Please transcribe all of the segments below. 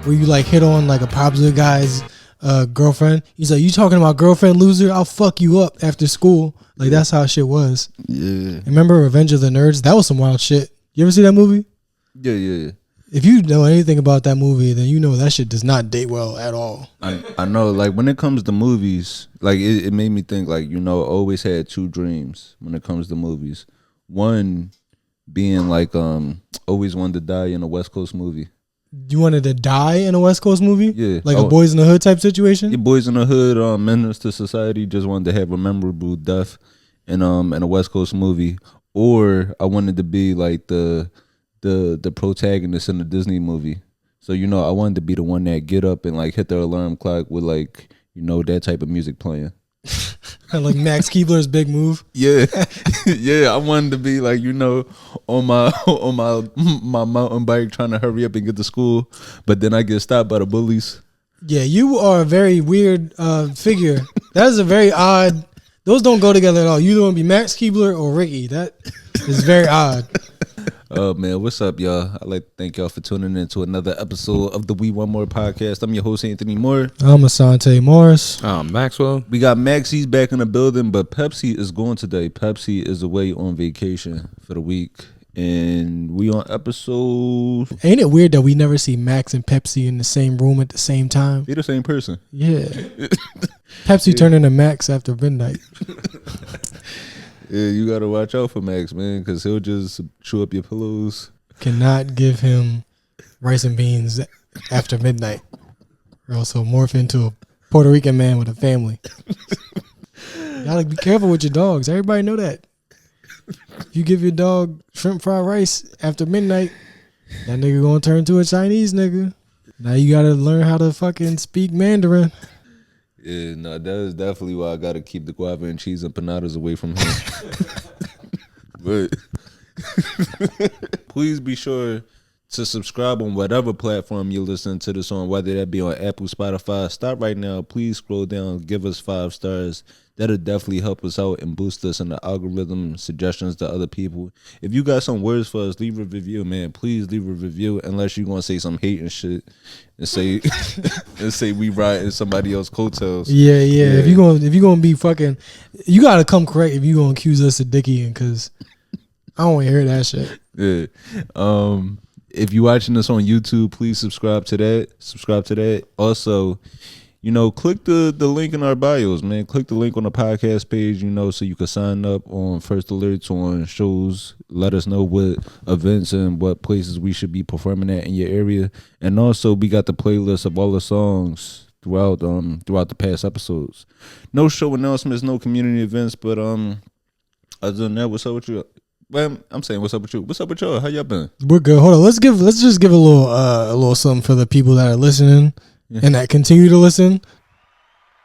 where you like hit on like a popular guy's girlfriend. He's like, you talking about girlfriend loser? I'll fuck you up after school. Like that's how shit was. Yeah. Remember Revenge of the Nerds? That was some wild shit. You ever see that movie? Yeah. If you know anything about that movie, then you know that shit does not date well at all. I know, like when it comes to movies, like it made me think, like, always had two dreams when it comes to movies. One being like always wanted to die in a West Coast movie. You wanted to die in a West Coast movie? Yeah. Like a Boys in the Hood type situation? Yeah, Boys in the Hood, Menace to Society, just wanted to have a memorable death in a West Coast movie. Or I wanted to be like the protagonist in the Disney movie. So, I wanted to be the one that get up and like hit the alarm clock with like, that type of music playing. Like Max Keebler's Big Move. Yeah. Yeah, I wanted to be like, on my mountain bike trying to hurry up and get to school, but then I get stopped by the bullies. Yeah, you are a very weird figure. That is a very odd. Those don't go together at all. You either want to be Max Keebler or Ricky. That is very odd. Oh man, what's up, y'all? I'd like to thank y'all for tuning in to another episode of the We Want More podcast. I'm your host, Anthony Moore. I'm Asante Morris. Maxwell. We got Maxie's back in the building, but Pepsi is gone today. Pepsi is away on vacation for the week, and we on episode. Ain't it weird that we never see Max and Pepsi in the same room at the same time? They the same person. Yeah. Pepsi turned into Max after midnight. Yeah, you gotta watch out for Max, man, because he'll just chew up your pillows. Cannot give him rice and beans after midnight, or else he'll morph into a Puerto Rican man with a family. You gotta be careful with your dogs. Everybody know that. If you give your dog shrimp fried rice after midnight, that nigga gonna turn to a Chinese nigga. Now you gotta learn how to fucking speak Mandarin. Yeah, no, that is definitely why I gotta keep the guava and cheese empanadas away from him. But please be sure to subscribe on whatever platform you're listening to this on, whether that be on Apple, Spotify. Stop right now. Please scroll down, give us 5 stars. That'll definitely help us out and boost us in the algorithm suggestions to other people. If you got some words for us, leave a review, man. Please leave a review, unless you're gonna say some hate and shit and say we riding somebody else's coattails. Yeah. If you gonna be fucking, you gotta come correct if you gonna accuse us of dickieing, because I don't want to hear that shit. Yeah. If you're watching this on YouTube, please subscribe to that. Also, click the link in our bios, man. Click the link on the podcast page, so you can sign up on First Alerts on shows. Let us know what events and what places we should be performing at in your area. And also, we got the playlist of all the songs throughout the past episodes. No show announcements, no community events, but other than that, what's up with you? Well, I'm saying, what's up with you? What's up with y'all? How y'all been? We're good. Hold on. Let's just give a little something for the people that are listening and that continue to listen.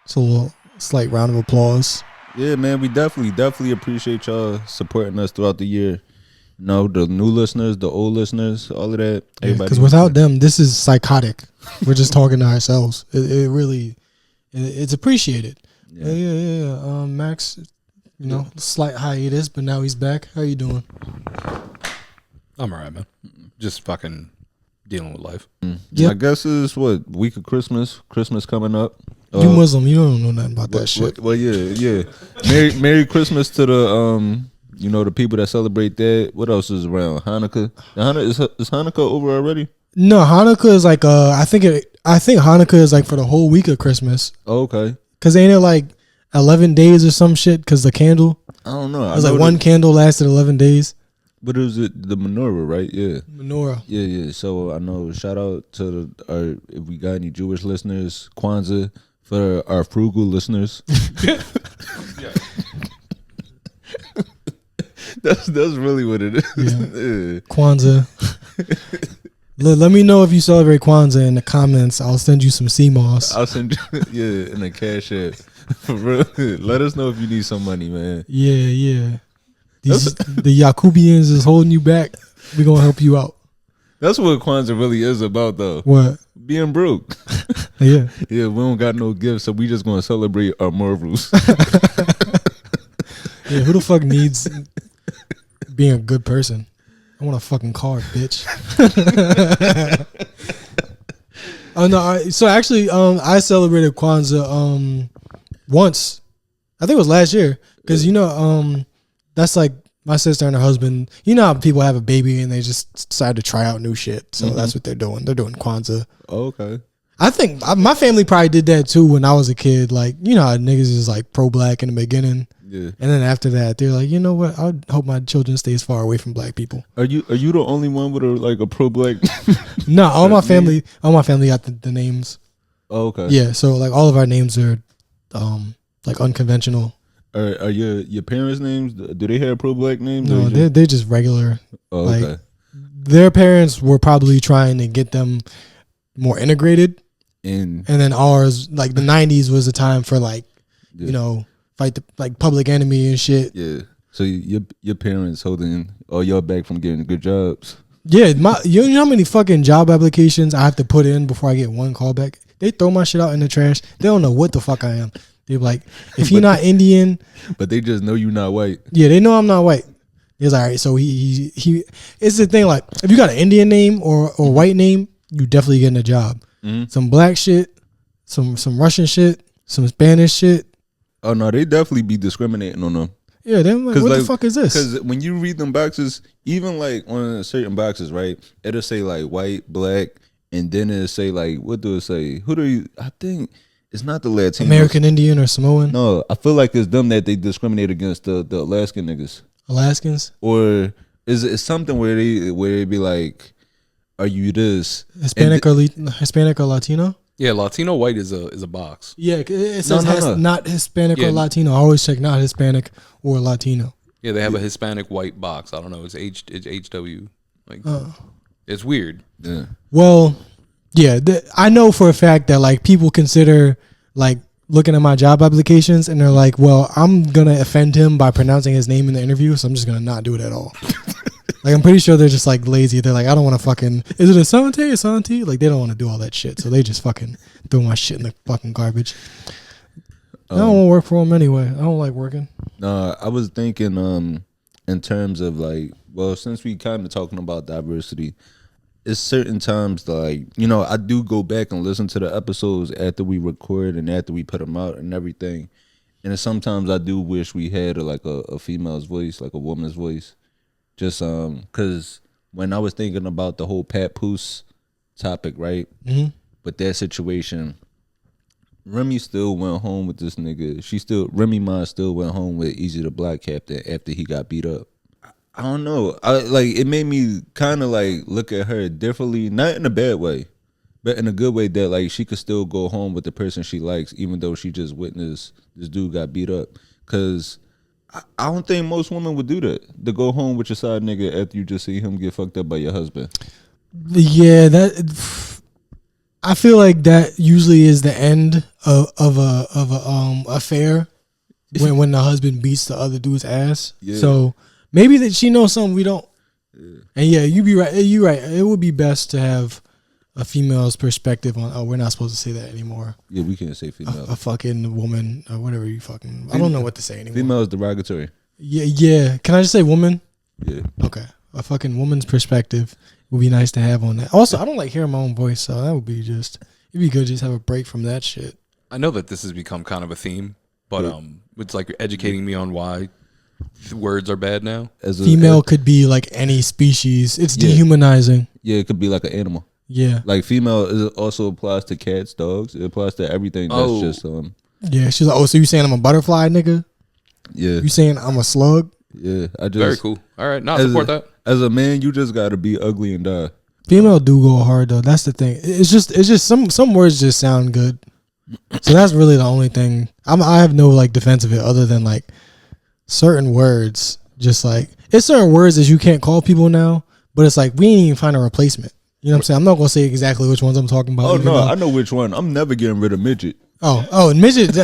It's a little slight round of applause. Yeah, man, we definitely appreciate y'all supporting us throughout the year. The new listeners, the old listeners, all of that. Because without them, this is psychotic. We're just talking to ourselves. It really, it's appreciated. Yeah. Max, slight hiatus, but now he's back. How you doing? I'm alright, man. Just fucking dealing with life. I guess it's week of Christmas. Christmas coming up. You Muslim, you don't know nothing about that shit. Well, yeah. Merry Christmas to the the people that celebrate that. What else is around? Hanukkah. Is Hanukkah over already? No, Hanukkah is like I think Hanukkah is like for the whole week of Christmas. Oh, okay. Cause ain't it like 11 days or some shit? Cause the candle. I don't know. It was like one candle lasted 11 days. But it was the menorah, right? Yeah. Menorah. Yeah. So I know. Shout out to if we got any Jewish listeners, Kwanzaa for our frugal listeners. That's really what it is. Yeah. Kwanzaa. Let me know if you celebrate Kwanzaa in the comments. I'll send you some sea moss. I'll send you, in the cash app. For real. Let us know if you need some money, man. Yeah. The Yakubians is holding you back. We're going to help you out. That's what Kwanzaa really is about, though. What? Being broke. Yeah. Yeah, we don't got no gifts, so we just going to celebrate our marvels. Yeah, who the fuck needs being a good person? I want a fucking car, bitch. Oh no! So actually, I celebrated Kwanzaa once. I think it was last year because that's like my sister and her husband. You know how people have a baby and they just decide to try out new shit. So that's what they're doing. They're doing Kwanzaa. Oh, okay. I think my family probably did that too when I was a kid. Like, you know how niggas is like pro-black in the beginning. Yeah. And then after that, they're like, you know what? I hope my children stay as far away from black people. Are you the only one with a pro-black? No, all my family got the names. Oh, okay. Yeah, so like all of our names are like unconventional. Are your parents' names? Do they have pro-black names? No, they're just regular. Oh, like, okay. Their parents were probably trying to get them more integrated. And then ours, like the 90s was a time for like, fight the like Public Enemy and shit. Yeah. So your parents holding all y'all back from getting good jobs. Yeah, you know how many fucking job applications I have to put in before I get one call back? They throw my shit out in the trash. They don't know what the fuck I am. They're like, if you're not Indian, but they just know you're not white. Yeah, they know I'm not white. He's like, all right, so he it's the thing, like if you got an Indian name or white name, you definitely getting a job. Mm-hmm. Some black shit, some Russian shit, some Spanish shit. Oh no, they definitely be discriminating on them. Yeah, they're like, what the fuck is this? Because when you read them boxes, even like on certain boxes, right, it'll say like white, black, and then it'll say like, what do it say? Who do you? I think it's not the Latinos. American Indian or Samoan. No, I feel like it's them that they discriminate against the Alaskan niggas. Alaskans, or is it something where they be like, are you this Hispanic or Latino? Yeah, Latino white is a box. Yeah, it says not Hispanic or Latino. I always check not Hispanic or Latino. Yeah, they have a Hispanic white box. I don't know. It's HW. Like, it's weird. Yeah. Well, yeah, I know for a fact that like people consider like looking at my job applications and they're like, well, I'm gonna offend him by pronouncing his name in the interview, so I'm just gonna not do it at all. Like, I'm pretty sure they're just like lazy. They're like, I don't want to fucking, is it Asante? Like, they don't want to do all that shit. So they just fucking throw my shit in the fucking garbage. I don't want to work for them anyway. I don't like working. No, I was thinking in terms of like, well, since we kind of talking about diversity, it's certain times like, I do go back and listen to the episodes after we record and after we put them out and everything. And sometimes I do wish we had a female's voice, like a woman's voice. Just because when I was thinking about the whole Pat Poose topic, right? Mm-hmm. But that situation, Remy still went home with this nigga. Remy Ma still went home with Easy the Black Captain after he got beat up. I don't know. It made me kind of like look at her differently, not in a bad way, but in a good way that like she could still go home with the person she likes, even though she just witnessed this dude got beat up. Because I don't think most women would do that, to go home with your side nigga after you just see him get fucked up by your husband. Yeah, I feel like that usually is the end of a affair when the husband beats the other dude's ass. Yeah. So maybe that she knows something we don't. Yeah. And yeah, you're right. It would be best to have a female's perspective on. Oh, we're not supposed to say that anymore. Yeah, we can't say female. A fucking woman or whatever you fucking. Female, I don't know what to say anymore. Female is derogatory. Yeah. Can I just say woman? Yeah. Okay. A fucking woman's perspective would be nice to have on that. Also, I don't like hearing my own voice, so that would be it'd be good to just have a break from that shit. I know that this has become kind of a theme, but it's like educating me on why words are bad now. Female could be like any species. It's dehumanizing. Yeah, it could be like an animal. Yeah. Like female also applies to cats, dogs. It applies to everything. That's just Yeah, she's like, oh, so you saying I'm a butterfly, nigga? Yeah. You saying I'm a slug? Yeah, very cool. All right, I support that. As a man, you just gotta be ugly and die. Female do go hard though. That's the thing. It's just some words just sound good. So that's really the only thing. I have no like defense of it other than like certain words. Just like it's certain words that you can't call people now, but it's like we ain't even find a replacement. You know what I'm saying? I'm not gonna say exactly which ones I'm talking about. Oh no, I know which one. I'm never getting rid of midget. Oh, midget.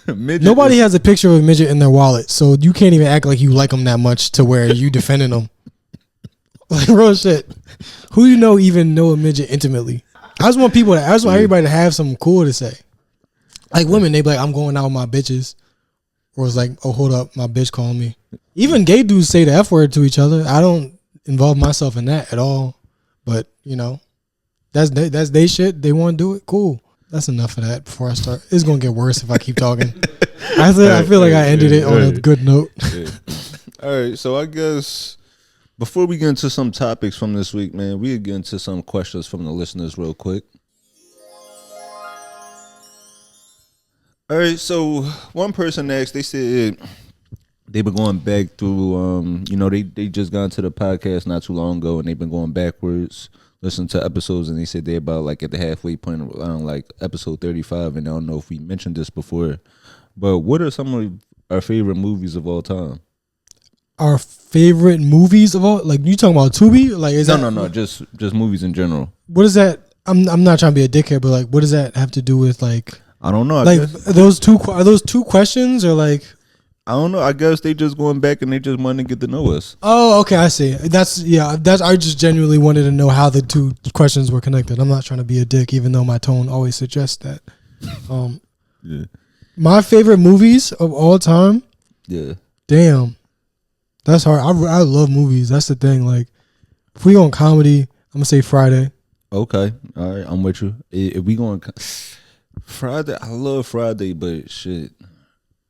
Midget Nobody has a picture of a midget in their wallet, so you can't even act like you like them that much to where you defending them. Like real shit. Who even know a midget intimately? I just want everybody to have something cool to say. Like women, they be like, I'm going out with my bitches. Or it's like, oh, hold up, my bitch calling me. Even gay dudes say the F word to each other. I don't involve myself in that at all. But, That's they shit. They want to do it. Cool. That's enough of that before I start. It's gonna get worse if I keep talking. I feel like I ended it on a good note. Yeah. All right, so I guess before we get into some topics from this week, man, we'll get into some questions from the listeners real quick. All right, so one person asked, they said they've been going back through, they just got into the podcast not too long ago, and they've been going backwards, listening to episodes, and they said they're about like at the halfway point around like episode 35, and I don't know if we mentioned this before, but what are some of our favorite movies of all time? Our favorite movies of all, like you talking about Tubi? Like No, just movies in general. What is that? I'm not trying to be a dickhead, but like, what does that have to do with like? I don't know. Are those two questions or like? I don't know. I guess they just going back and they just want to get to know us. Oh, okay, I see. I just genuinely wanted to know how the two questions were connected. I'm not trying to be a dick, even though my tone always suggests that. Yeah. My favorite movies of all time. Yeah. Damn, that's hard. I love movies. That's the thing. Like, if we go on comedy, I'm gonna say Friday. Okay. All right. I'm with you. If we going Friday, I love Friday, but shit,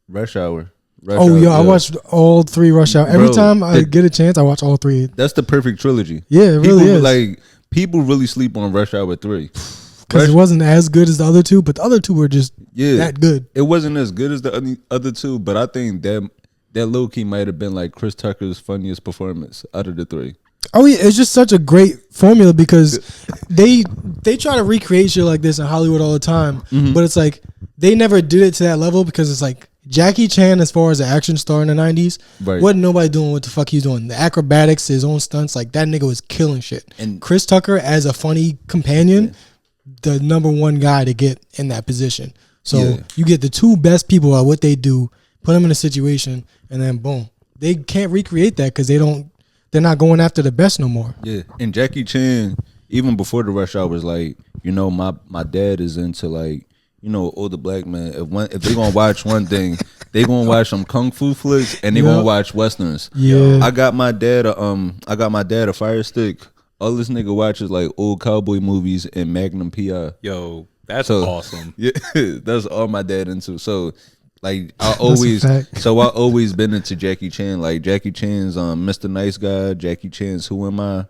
Rush Hour. I watched all three Rush Hour. Every time I get a chance, I watch all three. That's the perfect trilogy. Yeah, it really is. Like, people really sleep on Rush Hour 3. Because it wasn't as good as the other two, but the other two were just that good. It wasn't as good as the other two, but I think that low key might have been like Chris Tucker's funniest performance out of the three. Oh yeah, it's just such a great formula because they try to recreate shit like this in Hollywood all the time, but it's like they never did it to that level because it's like Jackie Chan, as far as an action star in the 90s, wasn't nobody doing what the fuck he's doing. The acrobatics, his own stunts, like that nigga was killing shit. And Chris Tucker as a funny companion, the number one guy to get in that position. So you get the two best people at what they do, put them in a situation, and then boom, they can't recreate that because they're not going after the best no more. Yeah, and Jackie Chan, even before the Rush Hour, was like, my dad is into like, older black men. If they gonna watch one thing, they gonna watch some kung fu flicks and they gonna watch westerns. Yeah, I got my dad a Fire Stick. All this nigga watches like old cowboy movies and Magnum PI. Yo, that's awesome. Yeah, that's all my dad into. So like I always been into Jackie Chan. Like Jackie Chan's Mr. Nice Guy, Jackie Chan's Who Am I?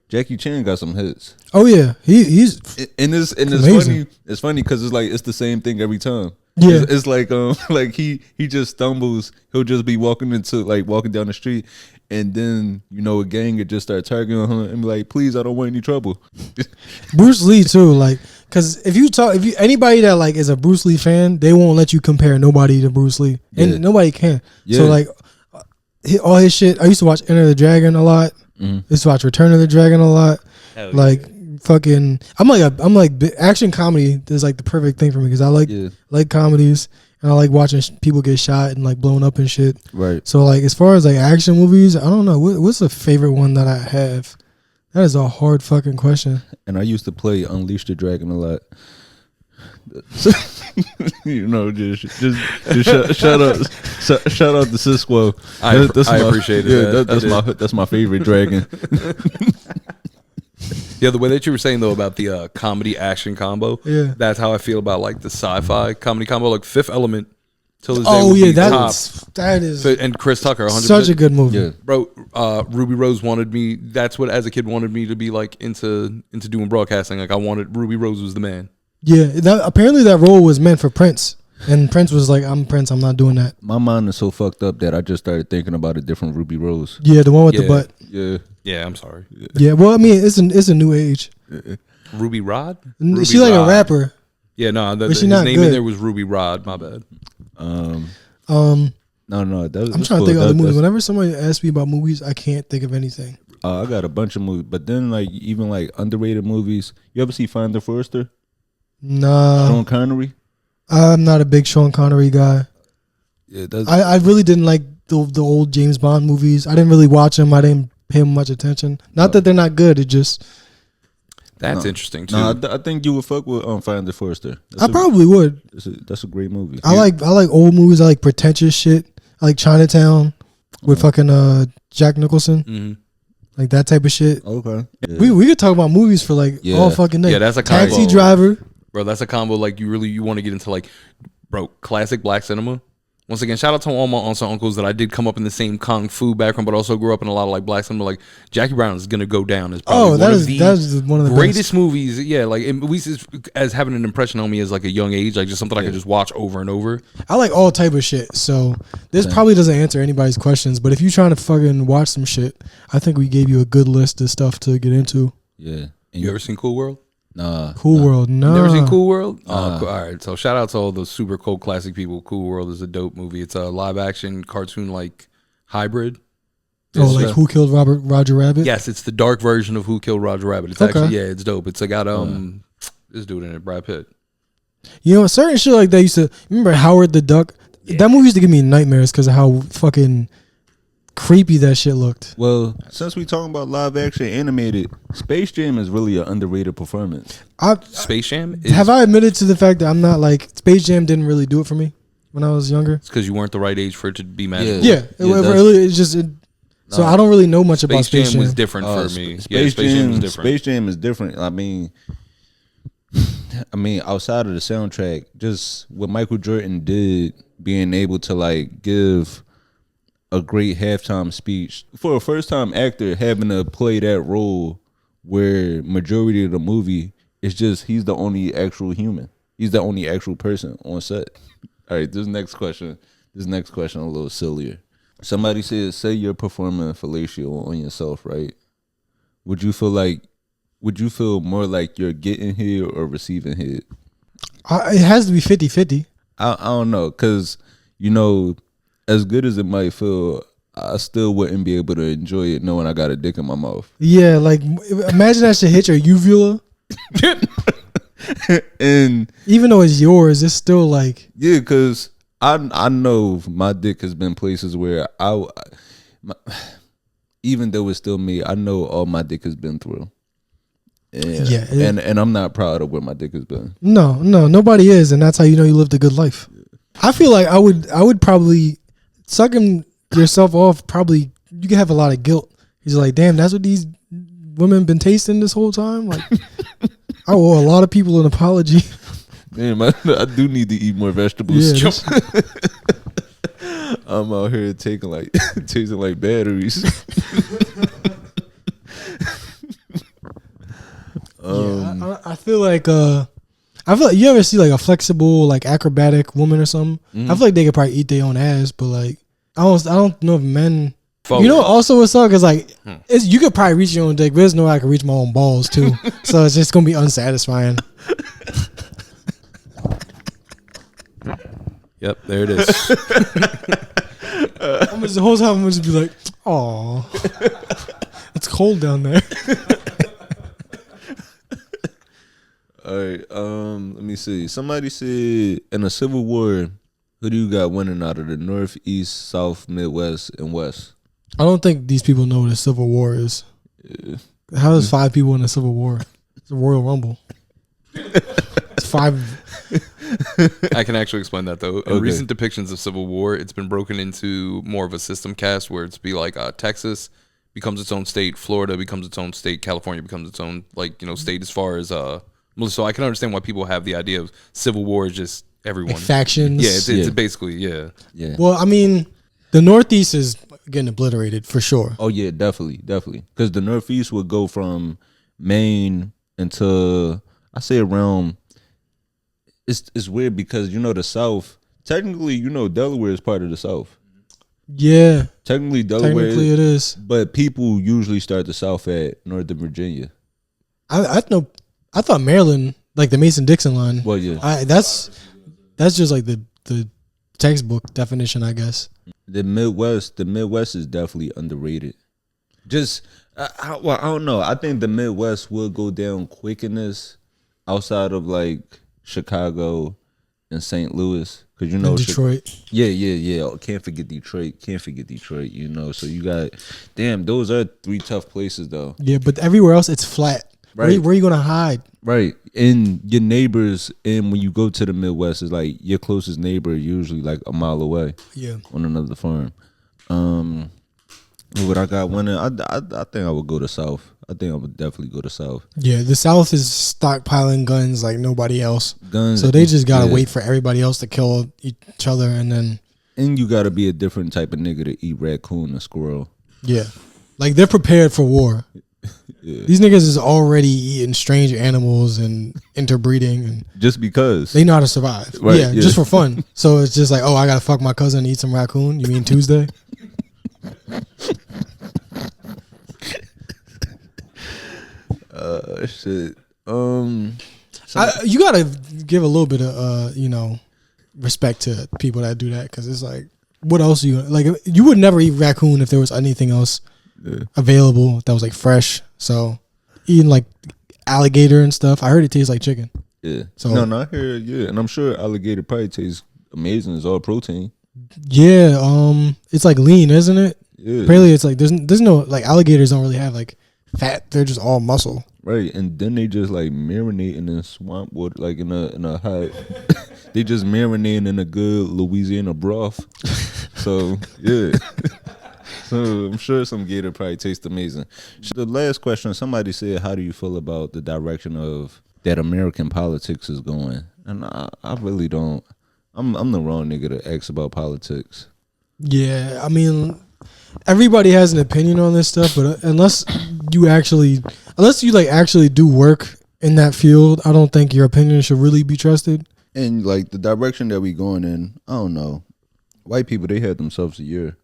Jackie Chan got some hits. Oh yeah, he's it's funny. It's funny because it's the same thing every time. Yeah, it's like like he just stumbles. He'll just be walking down the street, and then a gang would just start targeting him and be like, "Please, I don't want any trouble." Bruce Lee too, like, because if anybody that like is a Bruce Lee fan, they won't let you compare nobody to Bruce Lee, and nobody can. Yeah. So like all his shit. I used to watch Enter the Dragon a lot. I used to watch Return of the Dragon a lot. Fucking, I'm like action comedy is like the perfect thing for me because I like comedies and I like watching people get shot and like blown up and shit. Right. So like as far as like action movies, I don't know what's the favorite one that I have. That is a hard fucking question. And I used to play Unleash the Dragon a lot. Just shout out to Cisco. I appreciate it. That's my favorite dragon. Yeah, the way that you were saying though about the comedy action combo, that's how I feel about like the sci-fi comedy combo, like Fifth Element. Till this day that is and Chris Tucker, 100%. Such a good movie, bro. Ruby Rose wanted me. That's what as a kid wanted me to be like into doing broadcasting. Like I wanted Ruby Rose was the man. Yeah, apparently that role was meant for Prince. And Prince was like, I'm Prince, I'm not doing that. My mind is so fucked up that I just started thinking about a different Ruby Rose. Yeah, the one with the butt. Yeah, I'm sorry. Yeah, well, I mean, it's a new age. Ruby Rod? She's like a rapper. Yeah, no, his name in there was Ruby Rod, my bad. No, I'm trying to think of other movies. Whenever somebody asks me about movies, I can't think of anything. I got a bunch of movies, but then like even like underrated movies. You ever see Find the Forrester? Nah. Sean Connery? I'm not a big Sean Connery guy. Yeah, I really didn't like the old James Bond movies. I didn't really watch them. I didn't pay much attention. Not that they're not good. It just... That's interesting too. No, I think you would fuck with Find the Forrester. Probably would. That's a great movie. I like old movies. I like pretentious shit. I like Chinatown with fucking Jack Nicholson. Mm-hmm. like that type of shit. Okay. Yeah. We could talk about movies for like all fucking night. Yeah, that's a combo. Taxi Driver. Bro, that's a combo. Like you want to get into like, bro, classic black cinema. Once again, shout out to all my aunts and uncles that I did come up in the same kung fu background, but also grew up in a lot of like black cinema. Like Jackie Brown is gonna go down as probably that is one of the greatest best movies. Yeah, like at least as having an impression on me as like a young age, like just something I could just watch over and over. I like all type of shit. So this probably doesn't answer anybody's questions, but if you're trying to fucking watch some shit, I think we gave you a good list of stuff to get into. Yeah. And you ever seen Cool World? Nah. Cool World, no. Never seen Cool World? Cool. All right. So shout out to all the super cool classic people. Cool World is a dope movie. It's a live action cartoon like hybrid. Oh, like Who Killed Roger Rabbit? Yes, it's the dark version of Who Killed Roger Rabbit. It's actually it's dope. It's got this dude in it, Brad Pitt. You know, certain shit like that used to remember Howard the Duck. Yeah. That movie used to give me nightmares because of how fucking creepy that shit looked. Well, since we talking about live action animated, Space Jam is really an underrated performance. Space Jam? Have I admitted to the fact that I'm not like Space Jam didn't really do it for me when I was younger? It's because you weren't the right age for it to be magical. Yeah, it's just. So I don't really know much about Space Jam. Was different for me. Space Jam was different. Space Jam is different. I mean, outside of the soundtrack, just what Michael Jordan did, being able to like give a great halftime speech for a first time actor, having to play that role where majority of the movie is just he's the only actual human. He's the only actual person on set. All right, this next question a little sillier. Somebody said, say you're performing fellatio on yourself, right? Would you feel more like you're getting head or receiving head? It has to be 50-50. I don't know, because, you know, as good as it might feel, I still wouldn't be able to enjoy it knowing I got a dick in my mouth. Yeah, like, imagine that shit hit your uvula. And even though it's yours, it's still like... Yeah, because I know my dick has been places where even though it's still me, I know all my dick has been through. And, and I'm not proud of where my dick has been. No, nobody is, and that's how you know you lived a good life. I feel like I would probably sucking yourself off. Probably you could have a lot of guilt. He's like, damn, that's what these women been tasting this whole time. Like, I owe a lot of people an apology. Damn, I do need to eat more vegetables. Yeah, I'm out here tasting like batteries. I feel like you ever see like a flexible like acrobatic woman or something. I feel like they could probably eat their own ass, but like I don't know if men. You know, also what's up is like you could probably reach your own dick, but there's no way I can reach my own balls too. So it's just gonna be unsatisfying. Yep, there it is. The whole time I'm gonna just be like, "Aw, it's cold down there." All right, let me see. Somebody said in a civil war, who do you got winning out of the North, East, South, Midwest, and West? I don't think these people know what a civil war is. Yeah. How is 5 people in a civil war? It's a Royal Rumble. It's 5. I can actually explain that though. In recent depictions of civil war, it's been broken into more of a system cast where it's be like Texas becomes its own state, Florida becomes its own state, California becomes its own state as far as so I can understand why people have the idea of civil war is just everyone. Like factions. Yeah, it's basically, yeah. Well, I mean, the Northeast is getting obliterated for sure. Oh yeah, definitely. Because the Northeast would go from Maine into, I say around, it's weird because, you know, the South, technically, you know, Delaware is part of the South. Yeah. Technically, Delaware. Technically it is. But people usually start the South at Northern Virginia. I thought Maryland, like the Mason-Dixon line. Well, yeah. That's just like the textbook definition, I guess. The Midwest is definitely underrated. Just, I don't know. I think the Midwest will go down quick in this outside of like Chicago and St. Louis. Because, you know, and Detroit. Yeah. Can't forget Detroit, you know. So you got, damn, those are 3 tough places though. Yeah, but everywhere else it's flat. Right. Where are you going to hide? Right. And your neighbors, and when you go to the Midwest, it's like your closest neighbor usually like a mile away. Yeah. On another farm. Who would I got winning? I think I would go to South. I think I would definitely go to South. Yeah, the South is stockpiling guns like nobody else. Guns. So they just gotta wait for everybody else to kill each other, and then. And you gotta be a different type of nigga to eat raccoon and squirrel. Yeah, like they're prepared for war. Yeah. These niggas is already eating strange animals and interbreeding, and just because they know how to survive. Right, yeah, just for fun. So it's just like, oh, I gotta fuck my cousin and eat some raccoon. You mean Tuesday? Shit. You gotta give a little bit of respect to people that do that, because it's like, what else you like? You would never eat raccoon if there was anything else available that was like fresh. So eating like alligator and stuff, I heard it tastes like chicken. Yeah. So no, I hear and I'm sure alligator probably tastes amazing. It's all protein. Yeah. It's like lean, isn't it? Yeah. Apparently, it's like there's no like alligators don't really have like fat. They're just all muscle. Right, and then they just like marinating in swamp water, like in a hot. They just marinating in a good Louisiana broth. So yeah. So I'm sure some gator probably tastes amazing. The last question, somebody said, how do you feel about the direction of that American politics is going? And I really don't. I'm the wrong nigga to ask about politics. Yeah, I mean, everybody has an opinion on this stuff, but unless you actually do work in that field, I don't think your opinion should really be trusted. And like the direction that we going in, I don't know. White people, they had themselves a year.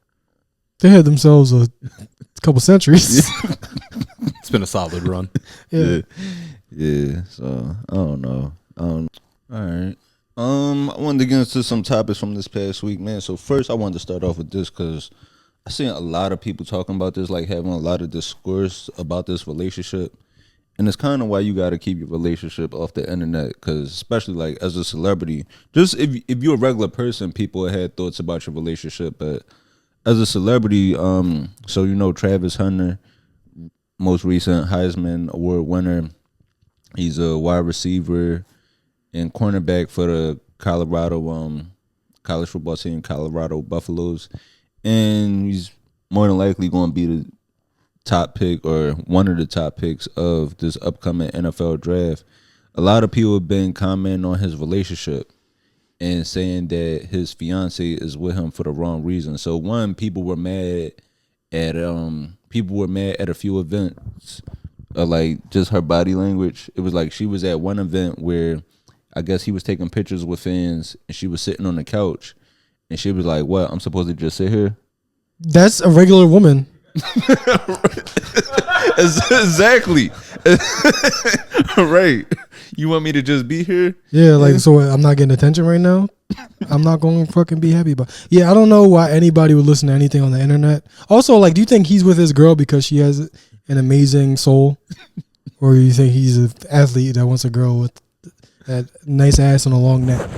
They had themselves a couple centuries. Yeah. It's been a solid run. Yeah. So I don't know. All right. I wanted to get into some topics from this past week, man. So first, I wanted to start off with this because I seen a lot of people talking about this, like having a lot of discourse about this relationship. And it's kind of why you got to keep your relationship off the internet, because especially like as a celebrity, just if you're a regular person, people had thoughts about your relationship. But as a celebrity, so Travis Hunter, most recent Heisman Award winner, he's a wide receiver and cornerback for the Colorado college football team, Colorado Buffaloes, and he's more than likely going to be the top pick or one of the top picks of this upcoming NFL draft. A lot of people have been commenting on his relationship and saying that his fiance is with him for the wrong reason. So one, people were mad at a few events, like just her body language. It was like she was at one event where I guess he was taking pictures with fans and she was sitting on the couch and she was like, "What? I'm supposed to just sit here?" That's a regular woman. Exactly. Right. You want me to just be here? Yeah, like, so I'm not getting attention right now? I'm not going to fucking be happy about. Yeah, I don't know why anybody would listen to anything on the internet. Also, like, do you think he's with his girl because she has an amazing soul? Or do you think he's an athlete that wants a girl with that nice ass and a long neck?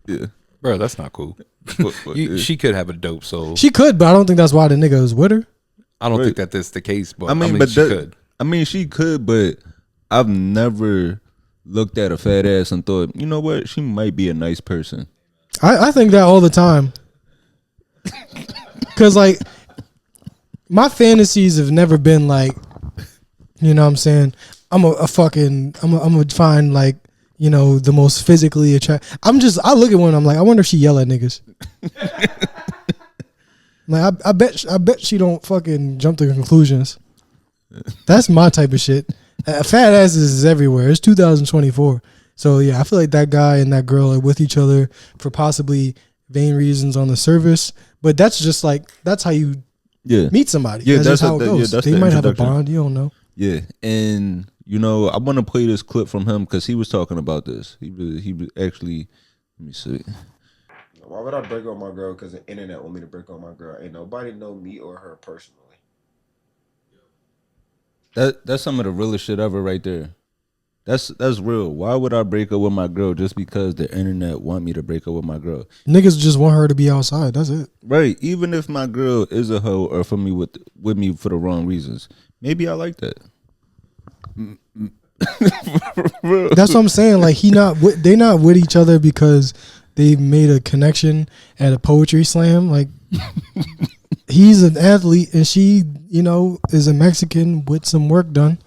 Yeah. Bro, that's not cool. She could have a dope soul. She could, but I don't think that's why the nigga is with her. I don't think that that's the case, but I mean she could. I mean, she could, but I've never looked at a fat ass and thought, you know what, she might be a nice person. I think that all the time. Because, like, my fantasies have never been like, you know what I'm saying, I'm gonna find, like, you know, the most physically attractive. I look at one, I'm like, I wonder if she yell at niggas. Like, I bet she don't fucking jump to conclusions. That's my type of shit. Fat asses is everywhere. It's 2024. So yeah, I feel like that guy and that girl are with each other for possibly vain reasons on the surface. But that's just like, that's how you meet somebody. Yeah, that's just how it goes. Yeah, they might have a bond. You don't know. Yeah, and you know, I want to play this clip from him because he was talking about this. He was actually. Let me see. Why would I break up my girl because the internet want me to break up my girl? Ain't nobody know me or her personally. That's some of the realest shit ever right there. That's real. Why would I break up with my girl just because the internet want me to break up with my girl? Niggas just want her to be outside. That's it. Right. Even if my girl is a hoe or for me with me for the wrong reasons, maybe I like that. That's what I'm saying. Like, they not with each other because they made a connection at a poetry slam. Like, he's an athlete and she, is a Mexican with some work done.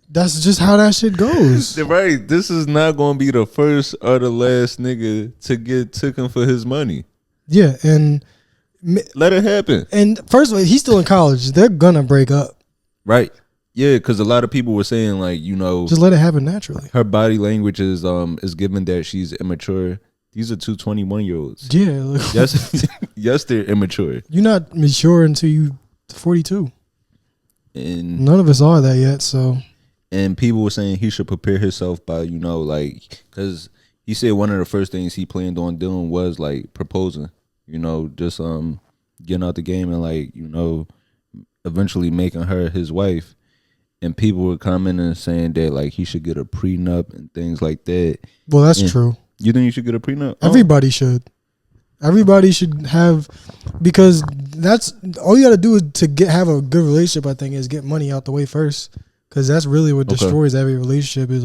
That's just how that shit goes. Right. This is not going to be the first or the last nigga to get taken for his money. Yeah, and let it happen. And first of all, he's still in college. They're gonna break up. Right. Yeah, because a lot of people were saying just let it happen naturally. Her body language is given that she's immature. These are two 21-year-olds. Yeah. Yes, they're immature. You're not mature until you 42. And none of us are that yet, so. And people were saying he should prepare himself by, because he said one of the first things he planned on doing was proposing, just getting out the game and eventually making her his wife. And people were commenting and saying that he should get a prenup and things like that. Well, that's true. You think you should get a prenup? Everybody should. Everybody should have, because that's all you got to do is have a good relationship. I think is get money out the way first. Because that's really what destroys every relationship is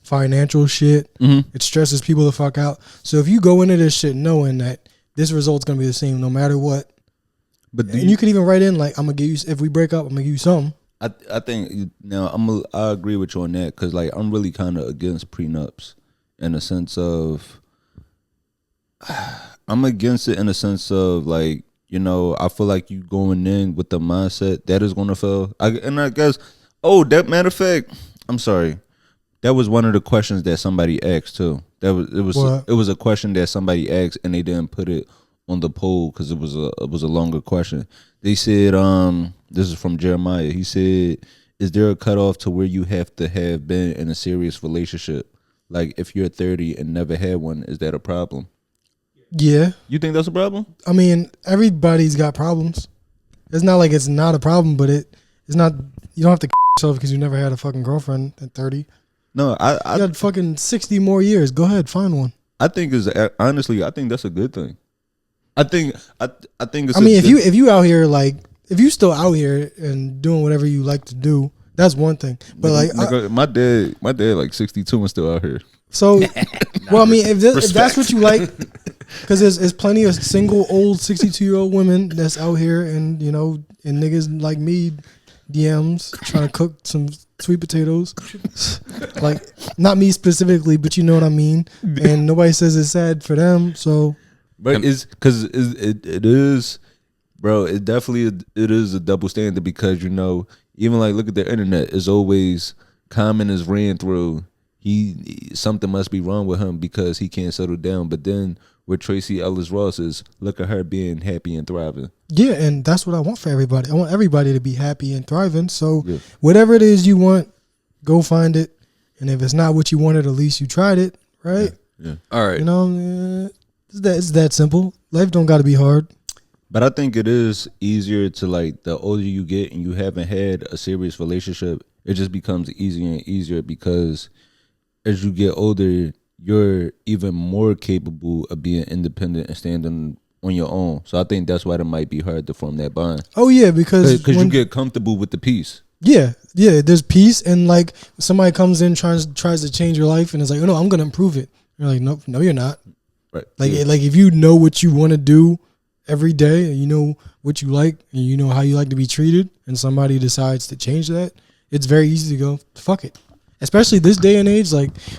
financial shit. Mm-hmm. It stresses people the fuck out. So if you go into this shit knowing that this result's going to be the same no matter what. And you can even write in I'm going to give you, if we break up, I'm going to give you something. I think now I agree with you on that because I'm really kind of against prenups in a sense of I'm against it in a sense of I feel like you going in with the mindset that is going to fail. I guess. Oh, that matter of fact, I'm sorry. That was one of the questions that somebody asked too. It was a question that somebody asked and they didn't put it on the poll because it was a longer question. They said, this is from Jeremiah. He said, "Is there a cutoff to where you have to have been in a serious relationship? Like if you're 30 and never had one, is that a problem?" Yeah. You think that's a problem? I mean, everybody's got problems. It's not like it's not a problem, but it's not. You don't have to yourself because you never had a fucking girlfriend at 30. No, I you got fucking 60 more years. Go ahead, find one. Honestly, I think that's a good thing. I think it's. I mean, if you out here if you still out here and doing whatever you like to do, that's one thing. But my dad 62 and still out here. So, well, I mean, if that's what you like, because there's plenty of single old 62-year-old women that's out here and and niggas like me. DMs trying to cook some sweet potatoes, not me specifically, but you know what I mean. And nobody says it's sad for them. So, but it's because it is, bro. It definitely it is a double standard because even look at the internet. It's always comment is ran through. Something must be wrong with him because he can't settle down. But then with Tracy Ellis Ross is look at her being happy and thriving. Yeah, and that's what I want for everybody. I want everybody to be happy and thriving. So whatever it is you want, go find it. And if it's not what you wanted, at least you tried it, right? Yeah. All right. It's that simple. Life don't got to be hard. But I think it is easier to the older you get and you haven't had a serious relationship, it just becomes easier and easier because as you get older, you're even more capable of being independent and standing on your own. So I think that's why it might be hard to form that bond. Oh yeah, because you get comfortable with the peace. Yeah, there's peace, and somebody comes in tries to change your life, and it's no, I'm gonna improve it. You're like, no, you're not. Right. If you know what you want to do every day, and you know what you like, and you know how you like to be treated, and somebody decides to change that, it's very easy to go fuck it. Especially this day and age,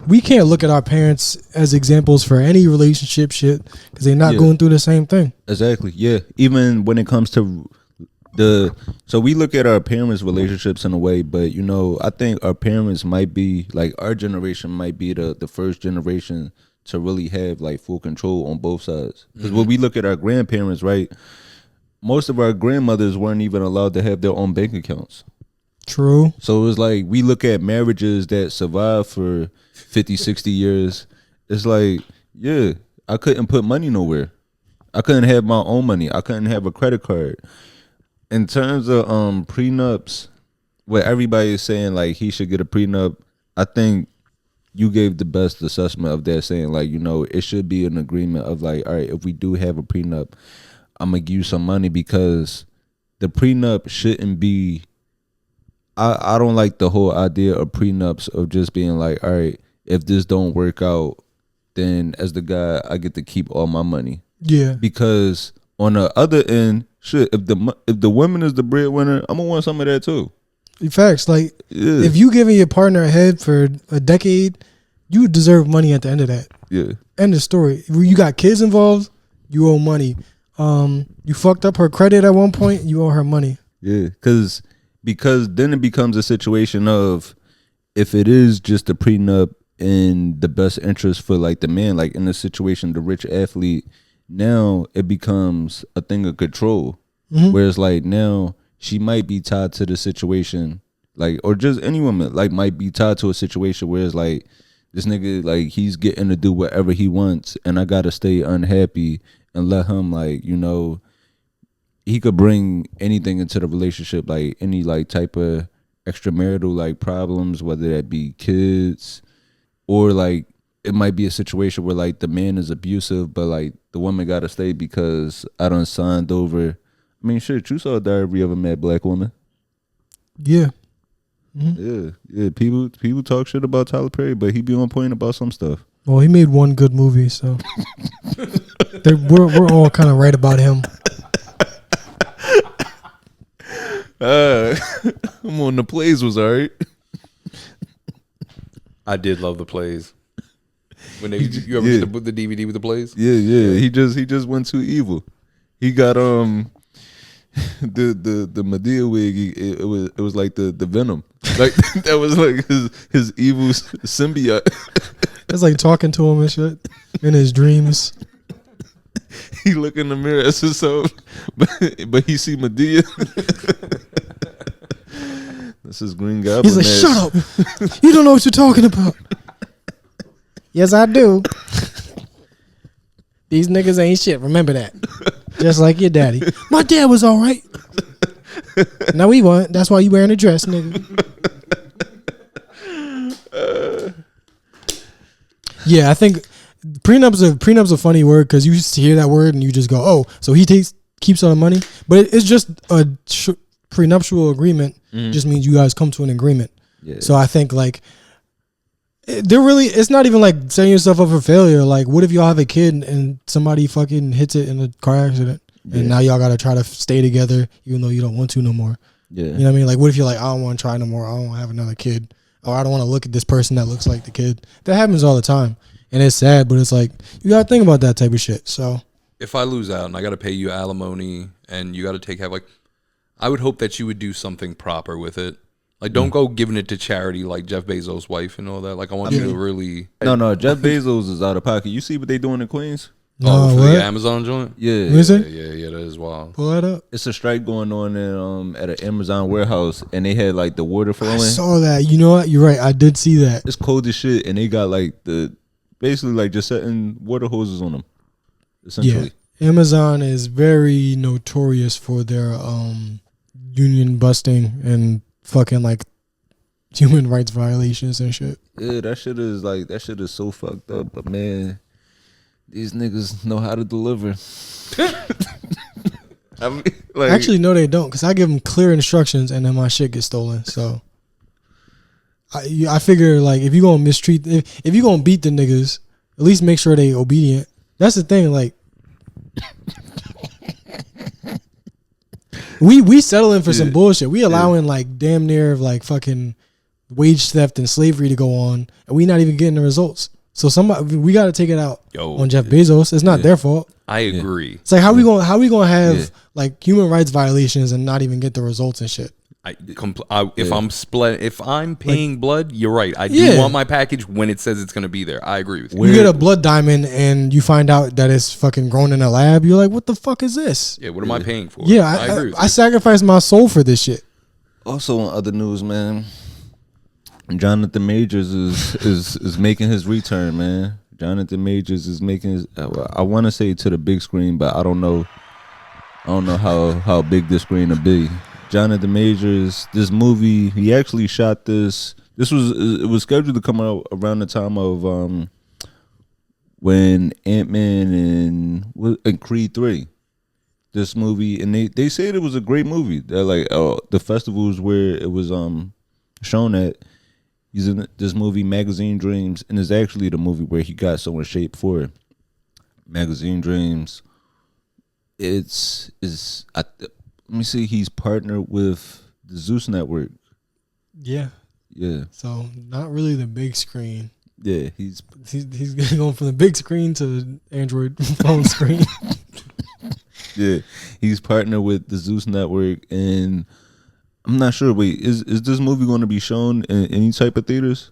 we can't look at our parents as examples for any relationship shit because they're not going through the same thing. Exactly. Yeah. Even when it comes to so we look at our parents' relationships in a way, but I think our parents might be our generation might be the first generation to really have full control on both sides. Because when we look at our grandparents, right, most of our grandmothers weren't even allowed to have their own bank accounts. True. So it's we look at marriages that survive for 50, 60 years. It's I couldn't put money nowhere. I couldn't have my own money. I couldn't have a credit card. In terms of prenups, where everybody is saying he should get a prenup, I think you gave the best assessment of that, saying it should be an agreement of all right, if we do have a prenup, I'm gonna give you some money because the prenup shouldn't be. I don't like the whole idea of prenups of just being all right, if this don't work out, then as the guy, I get to keep all my money. Yeah. Because on the other end, shit, if the woman is the breadwinner, I'm gonna want some of that too. Facts. Like, Yeah. if you giving your partner a head for a decade, you deserve money at the end of that. Yeah. End of story. If you got kids involved, you owe money. You fucked up her credit at one point, you owe her money. Yeah, because then it becomes a situation of, if it is just a prenup in the best interest for like the man, like in the situation, the rich athlete, now it becomes a thing of control. Whereas like now she might be tied to the situation, like, or just any woman like might be tied to a situation where it's like, this nigga, like, he's getting to do whatever he wants, and I gotta stay unhappy and let him, like, you know, he could bring anything into the relationship, like any like type of extramarital like problems, whether that be kids, or like it might be a situation where like the man is abusive, but like the woman gotta stay because I done signed over. I mean, shit, you saw Diary of a Mad Black Woman. Yeah. Yeah. People talk shit about Tyler Perry, but he be on point about some stuff. Well, he made one good movie, so we're all kind of right about him. I'm on the plays was alright. I did love the plays. When you ever get the DVD with the plays? Yeah. He just went too evil. He got the Medea wig. It was like the Venom. Like that was like his evil symbiote. It's like talking to him and shit in his dreams. He look in the mirror as himself, but he see Medea. This is Green Goblin. He's like, shut up! You don't know what you're talking about. Yes, I do. These niggas ain't shit. Remember that. Just like your daddy. My dad was all right. No, he wasn't. That's why you wearing a dress, nigga. Yeah, I think prenups a funny word because you just hear that word and you just go, oh, so he keeps all the money, but it's just a prenuptial agreement. Just means you guys come to an agreement. Yeah. So I think like it's not even like setting yourself up for failure. Like, what if y'all have a kid and somebody fucking hits it in a car accident and now y'all gotta try to stay together even though you don't want to no more. Yeah, you know what I mean? Like, what if you're like, I don't want to try no more. I don't want to have another kid, or I don't want to look at this person that looks like the kid. That happens all the time. And it's sad, but it's like, you got to think about that type of shit. So if I lose out and I got to pay you alimony and you got to take half, like, I would hope that you would do something proper with it. Like, don't go giving it to charity like Jeff Bezos' wife and all that. Like, I want you to really... No, Jeff Bezos is out of pocket. You see what they doing in Queens? No, for the Amazon joint? Yeah. Is it? Yeah, that is wild. Pull that up. It's a strike going on in, at an Amazon warehouse, and they had, like, the water flowing. I saw that. You know what? You're right. I did see that. It's cold as shit, and they got, like, basically, like, just setting water hoses on them, essentially. Yeah. Amazon is very notorious for their union busting and fucking like human rights violations and shit. Yeah, that shit is so fucked up. But man, these niggas know how to deliver. I mean, like, actually, no, they don't, because I give them clear instructions and then my shit gets stolen. So I figure, like, if you gonna mistreat, if you gonna beat the niggas, at least make sure they obedient. That's the thing, like. We settling for some bullshit. We allowing like damn near like fucking wage theft and slavery to go on, and we not even getting the results. So we got to take it out on Jeff Bezos. It's not their fault. I agree. It's like how we gonna have like human rights violations and not even get the results and shit. If I'm paying blood, you're right. I do want my package when it says it's going to be there. I agree with you. You get a blood diamond and you find out that it's fucking grown in a lab. You're like, what the fuck is this? Yeah, what am I paying for? Yeah, I agree with you. I sacrificed my soul for this shit. Also, on other news, man, Jonathan Majors is making his return, man. Jonathan Majors is making his. I want to say to the big screen, but I don't know how big this screen will be. Jonathan Majors, this movie, he actually shot this. It was scheduled to come out around the time of when Ant-Man and Creed 3. This movie, and they said it was a great movie. They're like, the festivals where it was shown at. He's in this movie, Magazine Dreams, and it's actually the movie where he got so in shape for it. Magazine Dreams. let me see. He's partnered with the Zeus Network. Yeah. Yeah. So not really the big screen. Yeah, he's going from the big screen to the Android phone screen. Yeah, he's partnered with the Zeus Network, and I'm not sure. Wait, is this movie going to be shown in any type of theaters?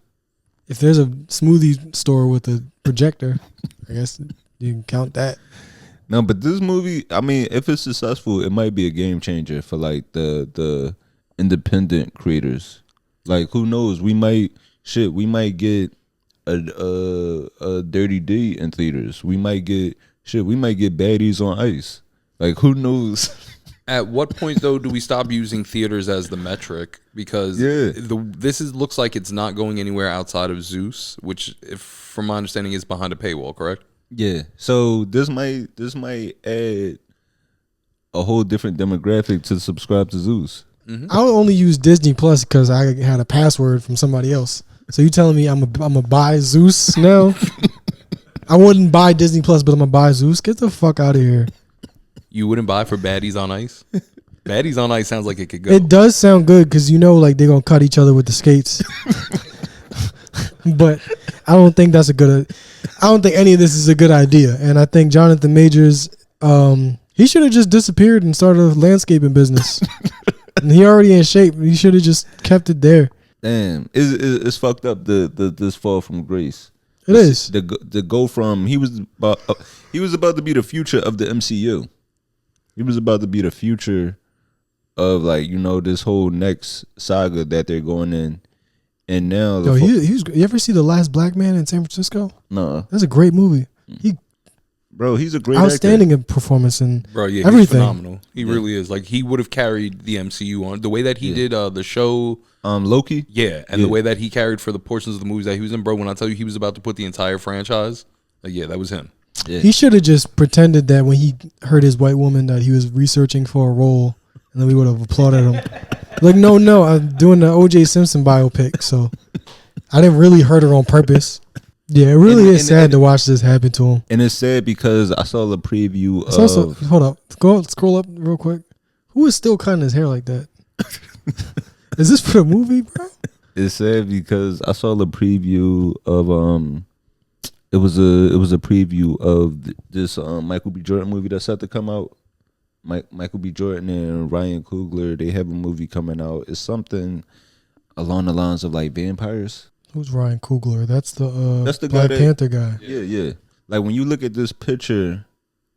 If there's a smoothie store with a projector, I guess you can count that. No, but this movie, I mean, if it's successful, it might be a game changer for like the independent creators. Like, who knows? We might get a Dirty D in theaters. We might get Baddies on Ice. Like, who knows? At what point though do we stop using theaters as the metric? Because looks like it's not going anywhere outside of Zeus, which, if from my understanding, is behind a paywall. Correct? Yeah. So this might add a whole different demographic to subscribe to Zeus. Mm-hmm. I would only use Disney Plus because I had a password from somebody else. So you telling me I'm a buy Zeus now? I wouldn't buy Disney Plus, but I'm gonna buy Zeus. Get the fuck out of here. You wouldn't buy for Baddies on Ice? Baddies on Ice sounds like it could go. It does sound good because like they're gonna cut each other with the skates. But I don't think that's I don't think any of this is a good idea. And I think Jonathan Majors, he should have just disappeared and started a landscaping business. And he already in shape. He should have just kept it there. Damn, it's fucked up. This fall from grace. It is to go from he was about to be the future of the MCU. He was about to be the future of this whole next saga that they're going in, and now you ever see The Last Black Man in San Francisco? No, that's a great movie. He's a great outstanding actor. Performance and everything. He's phenomenal. He really is. Like, he would have carried the MCU on the way that he did the show Loki. Yeah, and the way that he carried for the portions of the movies that he was in, bro. When I tell you he was about to put the entire franchise, that was him. Yeah. He should have just pretended that when he heard his white woman that he was researching for a role, and then we would have applauded him. Like, no, I'm doing the O.J. Simpson biopic, so I didn't really hurt her on purpose. Yeah, it really is sad to watch this happen to him. And it's sad because I saw the preview of... Also, hold up. Scroll up real quick. Who is still cutting his hair like that? Is this for the movie, bro? It's sad because I saw the preview of... It was a preview of this Michael B. Jordan movie that's set to come out. Michael B. Jordan and Ryan Coogler, they have a movie coming out. It's something along the lines of like vampires. Who's Ryan Coogler? That's the Black Black Panther guy. Yeah. Like, when you look at this picture,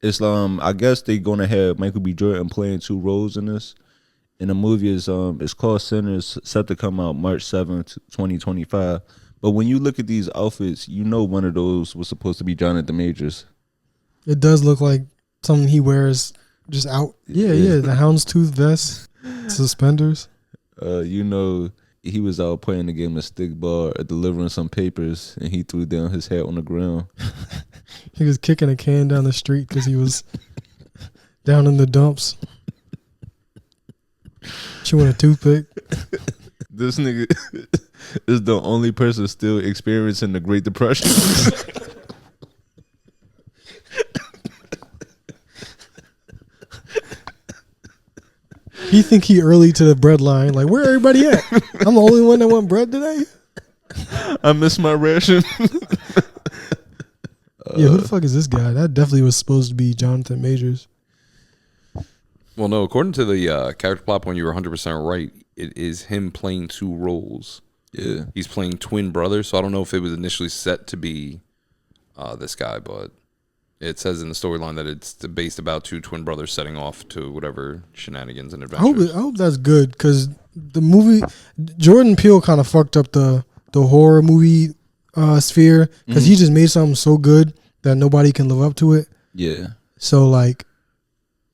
it's I guess they're gonna have Michael B. Jordan playing two roles in this. And the movie is it's called Sinners, set to come out March 7th, 2025. But when you look at these outfits, one of those was supposed to be Jonathan Majors. It does look like something he wears just out. Yeah. The houndstooth vest, suspenders. He was out playing the game of stickball, delivering some papers, and he threw down his hat on the ground. He was kicking a can down the street because he was down in the dumps. Chewing a toothpick. This nigga is the only person still experiencing the Great Depression. He think he early to the bread line. Like, where everybody at? I'm the only one that want bread today? I missed my ration. Yeah, who the fuck is this guy? That definitely was supposed to be Jonathan Majors. Well, no, according to the character plot point, you were 100% right. It is him playing two roles. Yeah. He's playing twin brothers, so I don't know if it was initially set to be this guy, but it says in the storyline that it's based about two twin brothers setting off to whatever shenanigans and adventures. I hope that's good, because the movie, Jordan Peele kind of fucked up the horror movie sphere, because he just made something so good that nobody can live up to it. Yeah. So, like,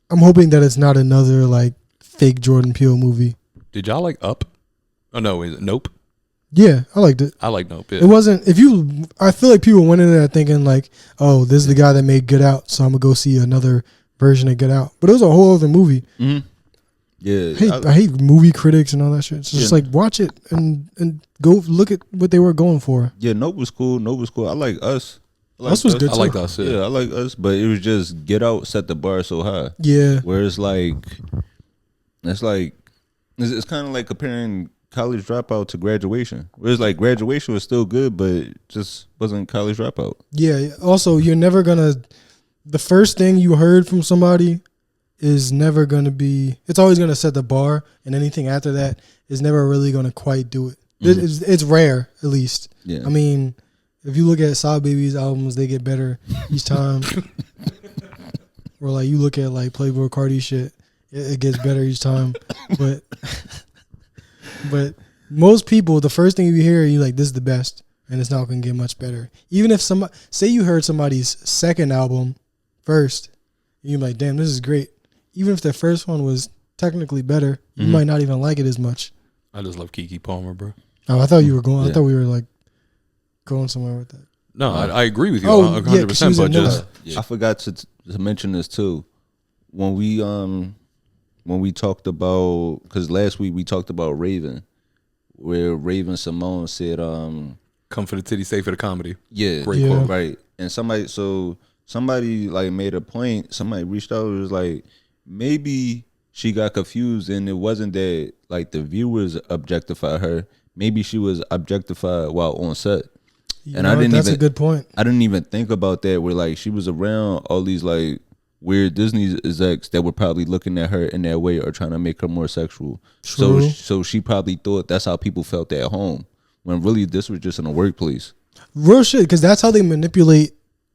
I'm hoping that it's not another, like, fake Jordan Peele movie. Did y'all like Up? Oh, no, is it Nope? Yeah, I liked it. I like Nope, yeah. It wasn't, I feel like people went in there thinking, like, oh, this is the guy that made Get Out, so I'm going to go see another version of Get Out. But it was a whole other movie. Mm-hmm. Yeah. I hate movie critics and all that shit. So just, like, watch it and go look at what they were going for. Yeah, Nope was cool. I like Us. Us was good I like too. Us. Yeah, I like Us, but it was just Get Out set the bar so high. Yeah. Where it's kind of like comparing College Dropout to Graduation. Where it's like Graduation was still good, but it just wasn't College Dropout. Yeah. Also, you're never gonna. The first thing you heard from somebody is never gonna be. It's always gonna set the bar, and anything after that is never really gonna quite do it. It's rare, at least. Yeah. I mean, if you look at Sad Baby's albums, they get better each time. Or like you look at like Playboy Cardi shit, it gets better each time. But most people, the first thing you hear, you like, this is the best, and it's not gonna get much better. Even if say you heard somebody's second album first, and you're like, damn, this is great. Even if the first one was technically better, you might not even like it as much. I just love Keke Palmer, bro. Oh, I thought you were going. Yeah. I thought we were like going somewhere with that. No, I agree with you Oh, yeah, 'cause she 100%. was But in just I forgot to mention this too. When we talked about, because last week we talked about Raven, where Raven Symone said, come for the titty, stay for the comedy. yeah, Great quote. right. And somebody like made a point. Somebody reached out. It was like, maybe she got confused, and it wasn't that like the viewers objectified her. Maybe she was objectified while on set. And That's a good point. I didn't even think about that. Where like she was around all these like weird Disney execs that were probably looking at her in that way or trying to make her more sexual. True. So she probably thought that's how people felt at home, when really this was just in a workplace. Real shit, because that's how they manipulate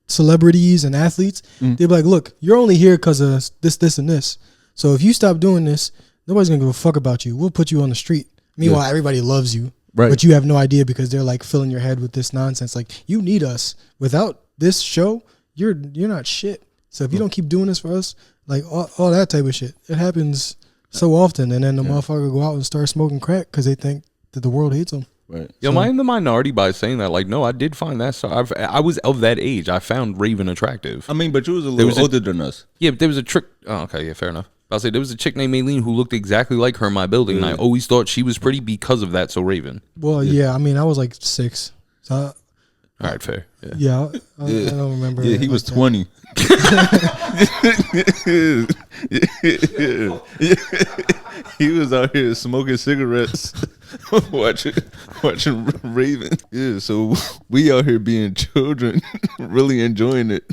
celebrities and athletes. They be like, look, you're only here because of this, and this. So if you stop doing this, nobody's gonna give a fuck about you. We'll put you on the street. Meanwhile, everybody loves you. Right. But you have no idea because they're like filling your head with this nonsense. Like, you need us. Without this show, you're not shit. So if you don't keep doing this for us, like all that type of shit, it happens so often. And then the motherfucker go out and start smoking crack because they think that the world hates them. Right. Yo, am I in the minority by saying that? Like, no, I did find that. So I was of that age. I found Raven attractive. I mean, but you was a little older than us. Yeah, but there was a trick. Oh, okay, yeah, fair enough. I'll say there was a chick named Maylene who looked exactly like her in my building, and I always thought she was pretty because of that. So Raven. Well, yeah, I mean, I was like 6. So All right, fair. Yeah. yeah, I don't remember. Yeah, he it was like 20. He was out here smoking cigarettes, watching Raven. Yeah, so we out here being children, really enjoying it.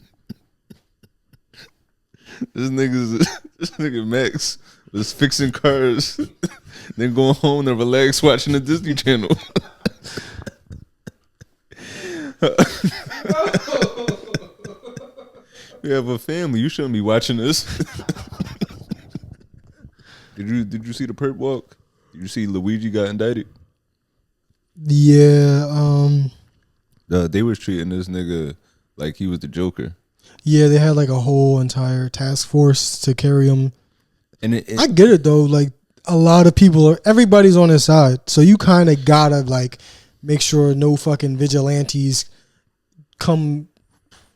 This nigga Max was fixing cars, then going home to relax watching the Disney Channel. You have a family. You shouldn't be watching this. Did you see the perp walk? Did you see Luigi got indicted? Yeah, They was treating this nigga like he was the Joker. yeah, they had like a whole entire task force to carry him. And I get it though. Like, a lot of people everybody's on his side, so you kind of gotta like make sure no fucking vigilantes come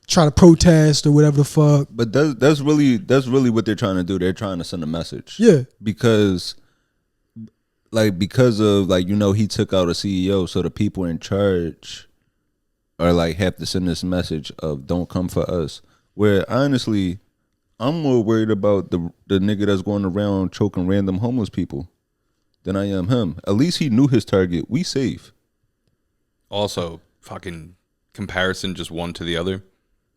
try to protest or whatever the fuck. but that's really what they're trying to do. They're trying to send a message. Yeah, Because of like, you know, he took out a CEO, so the people in charge are like have to send this message of don't come for us. Where honestly, I'm more worried about the nigga that's going around choking random homeless people than I am him. At least he knew his target. We safe. Also, fucking comparison just one to the other.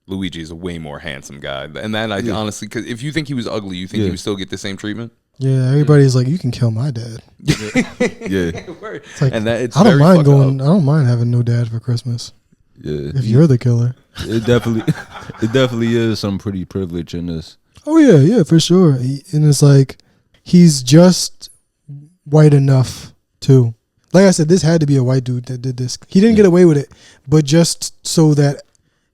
Luigi is a way more handsome guy, and that I honestly, because if you think he was ugly, you think he would still get the same treatment. yeah. Everybody's like, you can kill my dad. Yeah. It's like, And that it's I don't very mind fucked going. up. I don't mind having no dad for Christmas Yeah. if you're the killer. It definitely is some pretty privilege in this. Oh yeah, for sure. And it's like he's just white enough too. Like I said, this had to be a white dude that did this. He didn't get away with it, but just so that,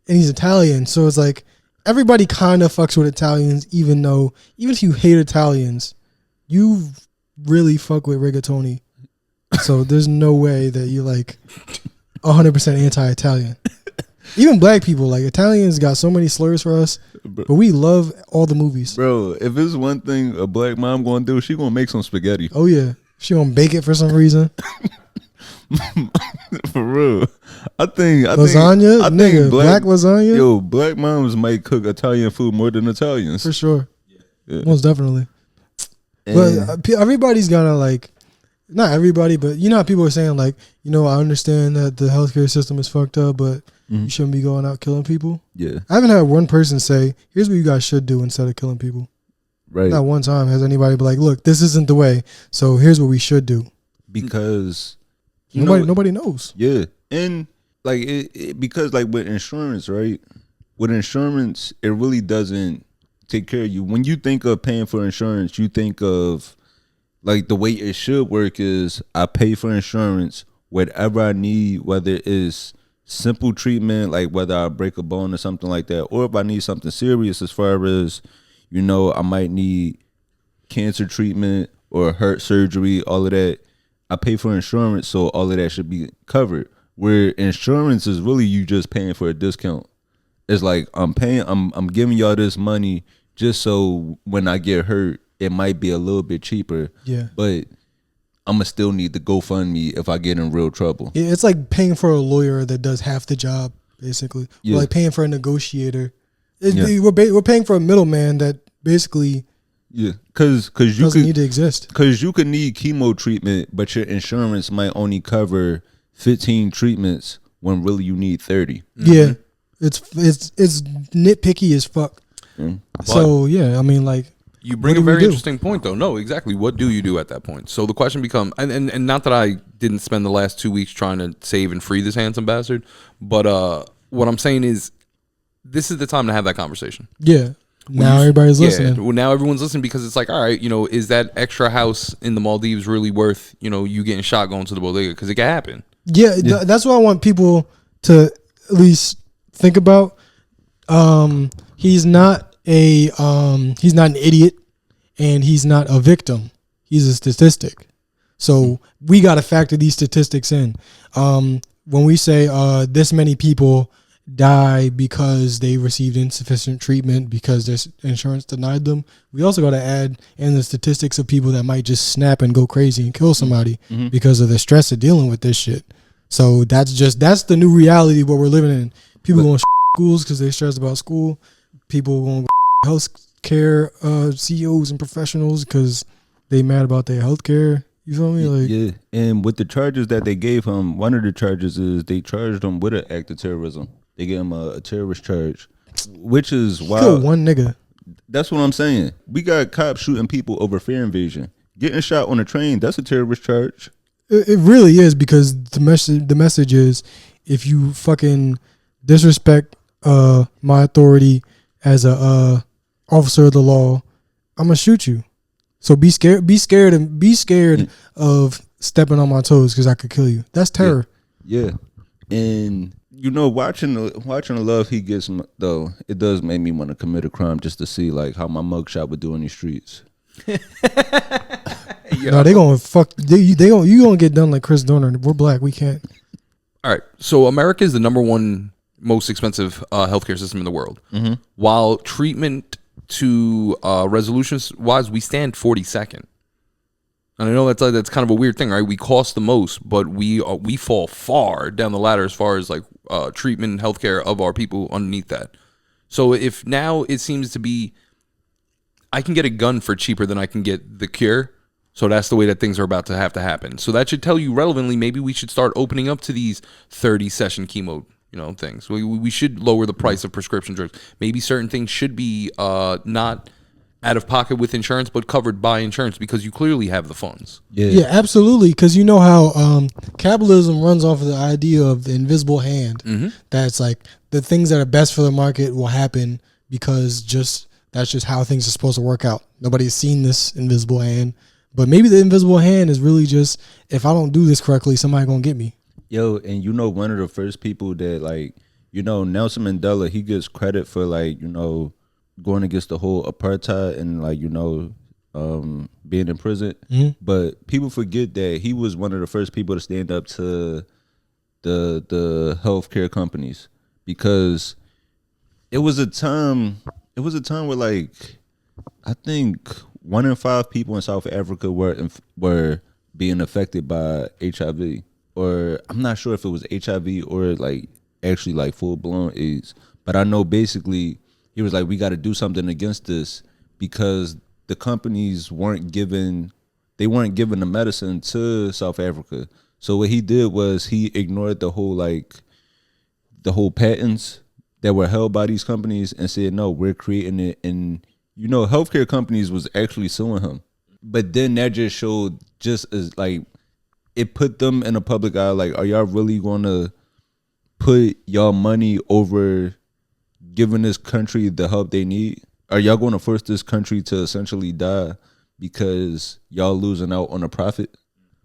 and he's Italian, so it's like everybody kind of fucks with Italians, even if you hate Italians, you really fuck with rigatoni. So there's no way that you're like 100% anti-Italian. Even black people, like Italians got so many slurs for us, but we love all the movies. Bro, if it's one thing a black mom gonna do, she gonna make some spaghetti. Oh yeah, she gonna bake it for some reason. For real. I think Lasagna, nigga, black lasagna. Yo, black moms might cook Italian food more than Italians. For sure. Yeah. Most definitely. And But everybody's gonna like, not everybody, but you know how people are saying like, you know, I understand that the healthcare system is fucked up, but you shouldn't be going out killing people. yeah, I haven't had one person say, here's what you guys should do instead of killing people. right. Not one time has anybody been like, look, this isn't the way, so here's what we should do. Because Nobody knows. Yeah, and like because like with insurance, right? With insurance, it really doesn't take care of you. When you think of paying for insurance, you think of like the way it should work is I pay for insurance, whatever I need, whether it's simple treatment, like whether I break a bone or something like that, or if I need something serious as far as, you know, I might need cancer treatment or heart surgery, all of that. I pay for insurance, so all of that should be covered. Where insurance is really you just paying for a discount. It's like I'm giving y'all this money just so when I get hurt, it might be a little bit cheaper. Yeah. But I'ma still need the GoFundMe if I get in real trouble. Yeah, it's like paying for a lawyer that does half the job, basically. Yeah. Or like paying for a negotiator. Yeah. We're paying for a middleman that basically Yeah, cause you doesn't could need to exist. Cause you could need chemo treatment, but your insurance might only cover 15 treatments when really you need 30. Yeah, it's nitpicky as fuck. Mm. So yeah, I mean, like, You bring what a do we very do? interesting point, though. No, exactly. What do you do at that point? So the question becomes, and not that I didn't spend the last 2 weeks trying to save and free this handsome bastard, but what I'm saying is, this is the time to have that conversation. Yeah. Now everybody's listening. Well, now everyone's listening because it's like, all right, you know, is that extra house in the Maldives really worth, you know, you getting shot going to the bodega? Because it can happen. Yeah, that's what I want people to at least think about. He's not an idiot, and he's not a victim. He's a statistic. So we got to factor these statistics in. When we say this many people die because they received insufficient treatment because their insurance denied them, we also got to add in the statistics of people that might just snap and go crazy and kill somebody because of the stress of dealing with this shit. So that's the new reality what we're living in. People going to schools because they're stressed about school. People going to health care CEOs and professionals because they mad about their health care. You feel me? Like, yeah, and with the charges that they gave him, one of the charges is they charged him with an act of terrorism. They gave him a terrorist charge, which is wild. kill one nigga. That's what I'm saying. We got cops shooting people over fear invasion. Getting shot on a train, that's a terrorist charge. It really is, because the message is, if you fucking disrespect my authority as a officer of the law, I'm gonna shoot you. So be scared of stepping on my toes because I could kill you. That's terror. Yeah. And you know, watching the love he gets, though, it does make me want to commit a crime just to see like how my mugshot would do in these streets. No, they gonna fuck. You gonna get done like Chris Dorner. We're black. We can't. All right. So America is the number one most expensive healthcare system in the world. Mm-hmm. While treatment to resolutions wise, we stand 42nd. And I know that's kind of a weird thing, right? We cost the most, but we fall far down the ladder as far as like treatment and healthcare of our people underneath that. So if now it seems to be, I can get a gun for cheaper than I can get the cure. So that's the way that things are about to have to happen. So that should tell you relevantly, maybe we should start opening up to these 30-session chemo, things. We should lower the price of prescription drugs. Maybe certain things should be not out of pocket with insurance, but covered by insurance because you clearly have the funds. Yeah, absolutely. Because you know how capitalism runs off of the idea of the invisible hand. Mm-hmm. That's like the things that are best for the market will happen because that's just how things are supposed to work out. Nobody's seen this invisible hand, but maybe the invisible hand is really just, if I don't do this correctly, somebody gonna get me. Yo, and one of the first people that Nelson Mandela, he gets credit for going against the whole apartheid and being in prison. Mm-hmm. But people forget that he was one of the first people to stand up to the healthcare companies, because it was a time where I think 1 in 5 people in South Africa were being affected by HIV. or I'm not sure if it was HIV or like actually like full blown AIDS. But I know basically he was like, we got to do something against this because the companies weren't giving the medicine to South Africa. So what he did was he ignored the whole patents that were held by these companies and said, no, we're creating it. And, healthcare companies was actually suing him. But then that just showed just as like, it put them in a public eye. Like, are y'all really going to put y'all money over giving this country the help they need? Are y'all going to force this country to essentially die because y'all losing out on a profit?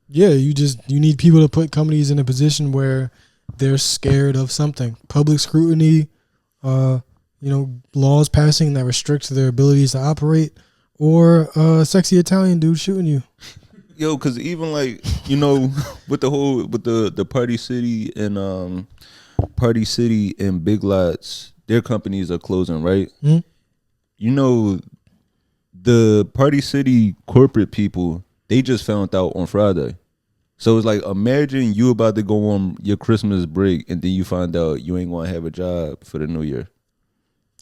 Yeah, you need people to put companies in a position where they're scared of something. Public scrutiny, laws passing that restricts their abilities to operate, or a sexy Italian dude shooting you. Yo, because even like, with the Party City and Big Lots, their companies are closing, right? Mm-hmm. The Party City corporate people, they just found out on Friday. So it's like, imagine you about to go on your Christmas break and then you find out you ain't going to have a job for the new year.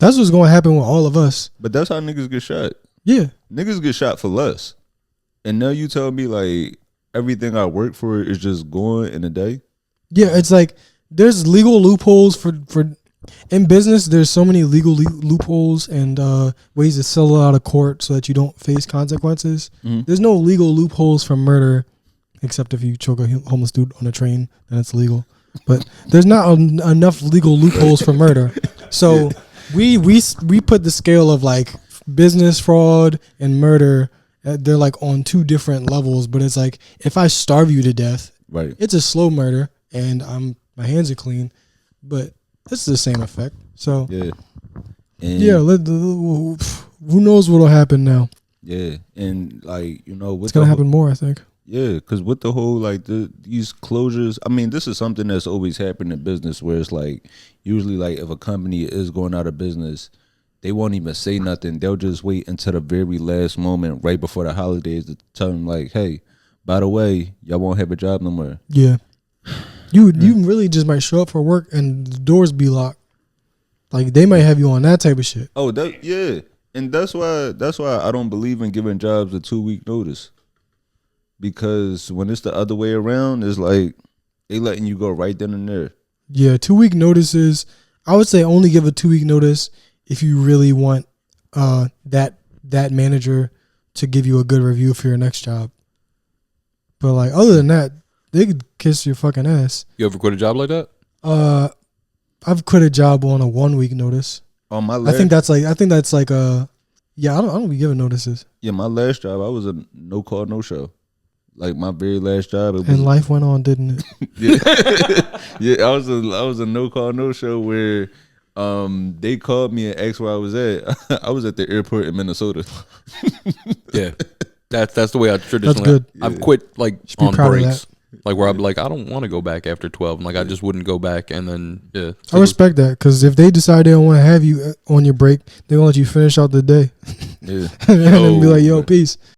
That's what's going to happen with all of us. But that's how niggas get shot. Yeah. Niggas get shot for less. And now you tell me like everything I work for is just gone in a day? Yeah, it's like there's legal loopholes for in business. There's so many legal loopholes and ways to settle out of court so that you don't face consequences. Mm-hmm. There's no legal loopholes for murder, except if you choke a homeless dude on a train, then it's legal. But there's not enough legal loopholes for murder. So we put the scale of like business fraud and murder. They're like on two different levels. But it's like if I starve you to death, right, it's a slow murder and my hands are clean. But it's the same effect. So yeah, who knows what'll happen now? Yeah, and like it's gonna happen more, I think. Yeah, because with the whole like these closures, I mean, this is something that's always happened in business where it's like usually like if a company is going out of business, they won't even say nothing. They'll just wait until the very last moment right before the holidays to tell them like, hey, by the way, y'all won't have a job no more. Yeah. You really just might show up for work and the doors be locked. Like they might have you on that type of shit. Oh, yeah. And that's why I don't believe in giving jobs a 2-week notice. Because when it's the other way around, it's like they letting you go right then and there. Yeah, 2-week notices. I would say only give a 2-week notice if you really want that manager to give you a good review for your next job. But like other than that, they could kiss your fucking ass. You ever quit a job like that? I've quit a job on a 1-week notice. On my I think that's like yeah, I don't be giving notices. Yeah, my last job, I was a no call, no show. Like my very last job, and life went on, didn't it? Yeah, I was a no call, no show where they called me and asked where I was at. I was at the airport in Minnesota. Yeah, that's the way I traditionally. I've quit like on breaks, like where I'm like I don't want to go back after 12. Like I just wouldn't go back, and then So I respect that because if they decide they don't want to have you on your break, they gonna let you finish out the day. Yeah, and then be like, yo, peace.